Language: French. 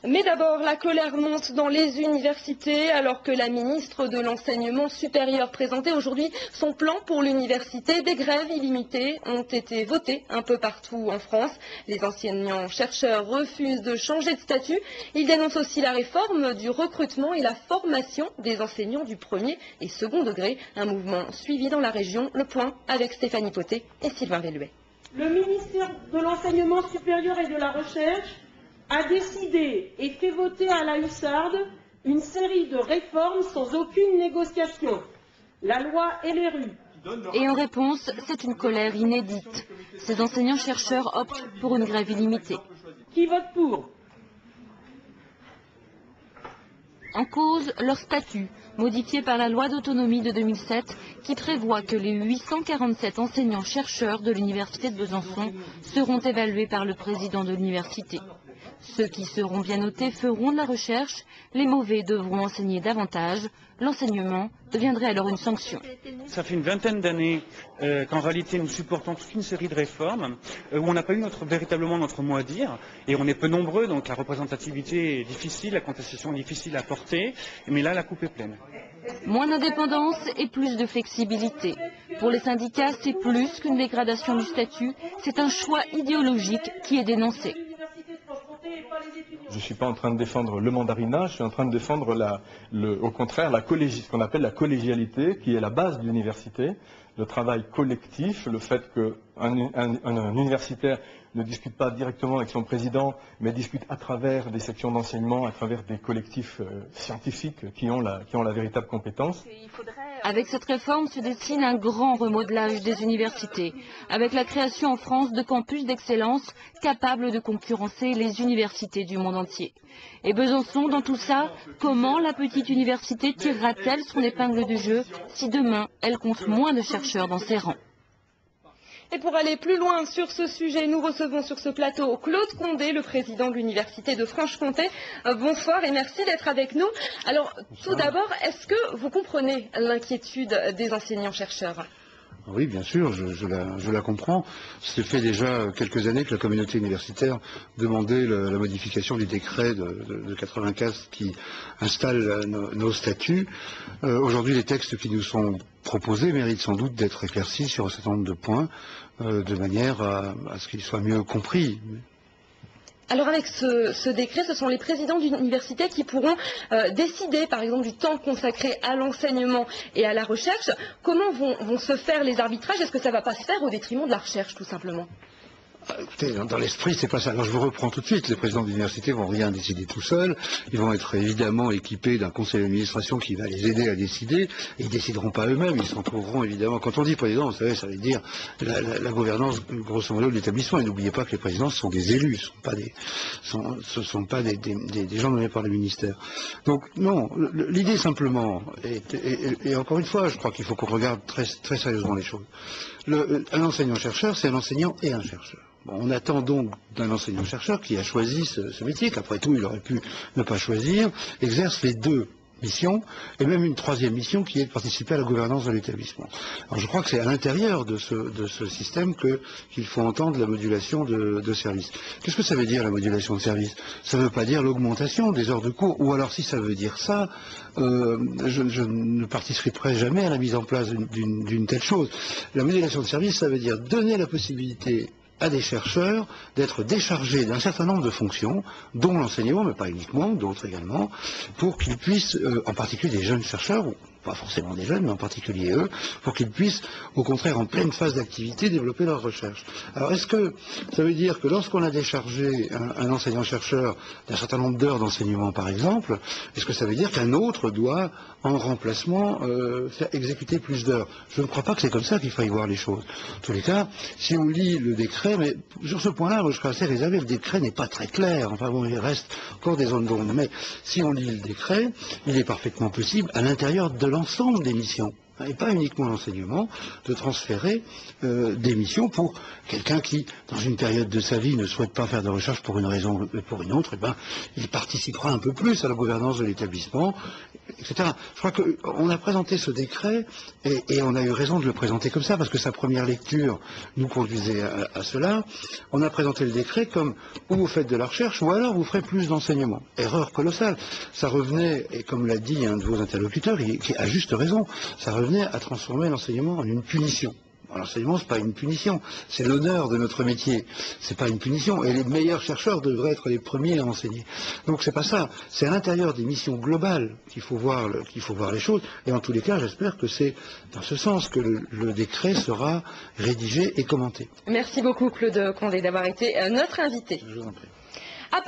Mais d'abord, la colère monte dans les universités alors que la ministre de l'Enseignement supérieur présentait aujourd'hui son plan pour l'université. Des grèves illimitées ont été votées un peu partout en France. Les enseignants-chercheurs refusent de changer de statut. Ils dénoncent aussi la réforme du recrutement et la formation des enseignants du premier et second degré. Un mouvement suivi dans la région. Le point avec Stéphanie Potet et Sylvain Velluet. Le ministère de l'Enseignement supérieur et de la Recherche a décidé et fait voter à la Hussarde une série de réformes sans aucune négociation. La loi LRU. Et en réponse, c'est une colère inédite. Ces enseignants-chercheurs optent pour une grève illimitée. Qui vote pour? En cause, leur statut, modifié par la loi d'autonomie de 2007, qui prévoit que les 847 enseignants-chercheurs de l'université de Besançon seront évalués par le président de l'université. Ceux qui seront bien notés feront de la recherche, les mauvais devront enseigner davantage. L'enseignement deviendrait alors une sanction. Ça fait une vingtaine d'années qu'en réalité nous supportons toute une série de réformes où on n'a pas eu véritablement notre mot à dire et on est peu nombreux, donc la représentativité est difficile, la contestation est difficile à porter, mais là la coupe est pleine. Moins d'indépendance et plus de flexibilité. Pour les syndicats, c'est plus qu'une dégradation du statut, c'est un choix idéologique qui est dénoncé. Je ne suis pas en train de défendre le mandarinat, je suis en train de défendre au contraire ce qu'on appelle la collégialité, qui est la base de l'université, le travail collectif, le fait qu'un universitaire ne discute pas directement avec son président, mais discute à travers des sections d'enseignement, à travers des collectifs scientifiques qui ont la véritable compétence. Avec cette réforme se dessine un grand remodelage des universités, avec la création en France de campus d'excellence capables de concurrencer les universités du monde entier. Et Besançon, dans tout ça, comment la petite université tirera-t-elle son épingle du jeu si demain elle compte moins de chercheurs dans ses rangs? Et pour aller plus loin sur ce sujet, nous recevons sur ce plateau Claude Condé, le président de l'Université de Franche-Comté. Bonsoir et merci d'être avec nous. Alors, tout d'abord, est-ce que vous comprenez l'inquiétude des enseignants-chercheurs ? Oui, bien sûr, je la comprends. C'est fait déjà quelques années que la communauté universitaire demandait la modification du décret de 95 qui installe nos statuts. Aujourd'hui, les textes qui nous sont proposés méritent sans doute d'être éclaircis sur un certain nombre de points, de manière à ce qu'ils soient mieux compris. Alors avec ce décret, ce sont les présidents d'université qui pourront décider par exemple du temps consacré à l'enseignement et à la recherche. Comment vont se faire les arbitrages? Est-ce que ça ne va pas se faire au détriment de la recherche tout simplement? Écoutez, dans l'esprit, c'est pas ça. Alors je vous reprends tout de suite. Les présidents d'université vont rien décider tout seuls. Ils vont être évidemment équipés d'un conseil d'administration qui va les aider à décider. Et ils décideront pas eux-mêmes. Ils s'en trouveront évidemment. Quand on dit président, vous savez, ça veut dire la gouvernance grosso modo de l'établissement. Et n'oubliez pas que les présidents sont des élus. Ce sont pas des gens nommés par le ministère. Donc non, l'idée simplement, et encore une fois, je crois qu'il faut qu'on regarde très, très sérieusement les choses. Un enseignant-chercheur, c'est un enseignant et un chercheur. Bon, on attend donc d'un enseignant-chercheur qui a choisi ce métier, qu'après tout il aurait pu ne pas choisir, exerce les deux missions, et même une troisième mission qui est de participer à la gouvernance de l'établissement. Alors je crois que c'est à l'intérieur de ce système qu'il faut entendre la modulation de service. Qu'est-ce que ça veut dire la modulation de service? Ça ne veut pas dire l'augmentation des heures de cours, ou alors si ça veut dire ça, je ne participerai jamais à la mise en place d'une telle chose. La modulation de service, ça veut dire donner la possibilité à des chercheurs d'être déchargés d'un certain nombre de fonctions, dont l'enseignement, mais pas uniquement, d'autres également, pour qu'ils puissent, en particulier des jeunes chercheurs, ou pas forcément des jeunes, mais en particulier eux, pour qu'ils puissent, au contraire, en pleine phase d'activité, développer leur recherche. Alors, est-ce que ça veut dire que lorsqu'on a déchargé un enseignant-chercheur d'un certain nombre d'heures d'enseignement, par exemple, est-ce que ça veut dire qu'un autre doit, en remplacement, faire exécuter plus d'heures? Je ne crois pas que c'est comme ça qu'il faille voir les choses. En tous les cas, si on lit le décret, mais sur ce point-là, moi je serais assez réservé, le décret n'est pas très clair, enfin bon, il reste encore des zones d'ombre, mais si on lit le décret, il est parfaitement possible, à l'intérieur de l'ensemble des missions, et pas uniquement l'enseignement, de transférer des missions pour quelqu'un qui, dans une période de sa vie, ne souhaite pas faire de recherche pour une raison ou pour une autre, eh ben, il participera un peu plus à la gouvernance de l'établissement, etc. Je crois qu'on a présenté ce décret et on a eu raison de le présenter comme ça, parce que sa première lecture nous conduisait à cela. On a présenté le décret comme ou vous faites de la recherche ou alors vous ferez plus d'enseignement. Erreur colossale. Ça revenait, et comme l'a dit un de vos interlocuteurs, qui a juste raison, ça revenait à transformer l'enseignement en une punition. L'enseignement, ce n'est pas une punition, c'est l'honneur de notre métier, ce n'est pas une punition, et les meilleurs chercheurs devraient être les premiers à enseigner. Donc c'est pas ça, c'est à l'intérieur des missions globales qu'il faut voir les choses, et en tous les cas, j'espère que c'est dans ce sens que le décret sera rédigé et commenté. Merci beaucoup Claude Condé d'avoir été notre invité. Je vous en prie.